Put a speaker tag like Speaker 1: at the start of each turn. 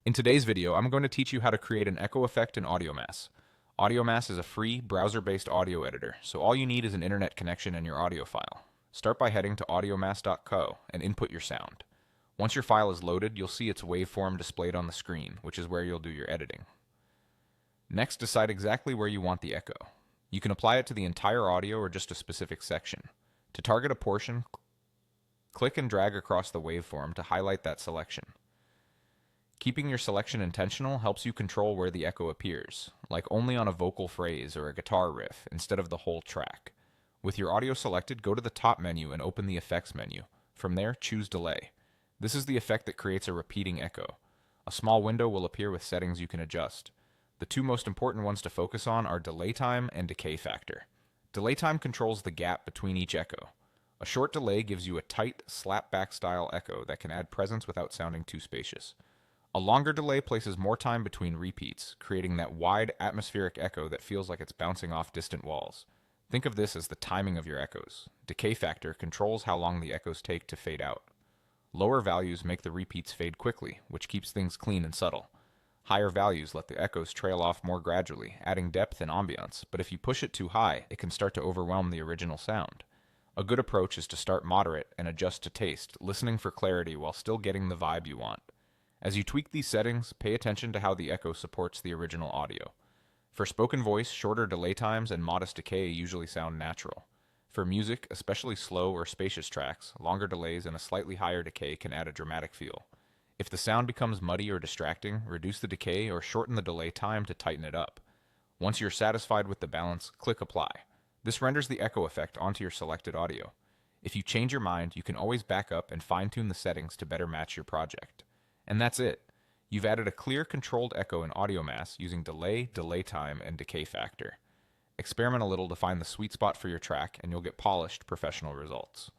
Speaker 1: In today's video, I'm going to teach you how to create an echo effect in Audiomass. Audiomass is a free, browser-based audio editor, so all you need is an internet connection and your audio file. Start by heading to audiomass.co and input your sound. Once your file is loaded, you'll see its waveform displayed on the screen, which is where you'll do your editing. Next, decide exactly where you want the echo. You can apply it to the entire audio or just a specific section. To target a portion, click and drag across the waveform to highlight that selection. Keeping your selection intentional helps you control where the echo appears, like only on a vocal phrase or a guitar riff instead of the whole track. With your audio selected, go to the top menu and open the Effects menu. From there, choose Delay. This is the effect that creates a repeating echo. A small window will appear with settings you can adjust. The two most important ones to focus on are delay time and decay factor. Delay time controls the gap between each echo. A short delay gives you a tight, slap-back style echo that can add presence without sounding too spacious. A longer delay places more time between repeats, creating that wide, atmospheric echo that feels like it's bouncing off distant walls. Think of this as the timing of your echoes. Decay factor controls how long the echoes take to fade out. Lower values make the repeats fade quickly, which keeps things clean and subtle. Higher values let the echoes trail off more gradually, adding depth and ambiance, but if you push it too high, it can start to overwhelm the original sound. A good approach is to start moderate and adjust to taste, listening for clarity while still getting the vibe you want. As you tweak these settings, pay attention to how the echo supports the original audio. For spoken voice, shorter delay times and modest decay usually sound natural. For music, especially slow or spacious tracks, longer delays and a slightly higher decay can add a dramatic feel. If the sound becomes muddy or distracting, reduce the decay or shorten the delay time to tighten it up. Once you're satisfied with the balance, click Apply. This renders the echo effect onto your selected audio. If you change your mind, you can always back up and fine-tune the settings to better match your project. And that's it. You've added a clear, controlled echo in Audiomass using delay, delay time, and decay factor. Experiment a little to find the sweet spot for your track, and you'll get polished, professional results.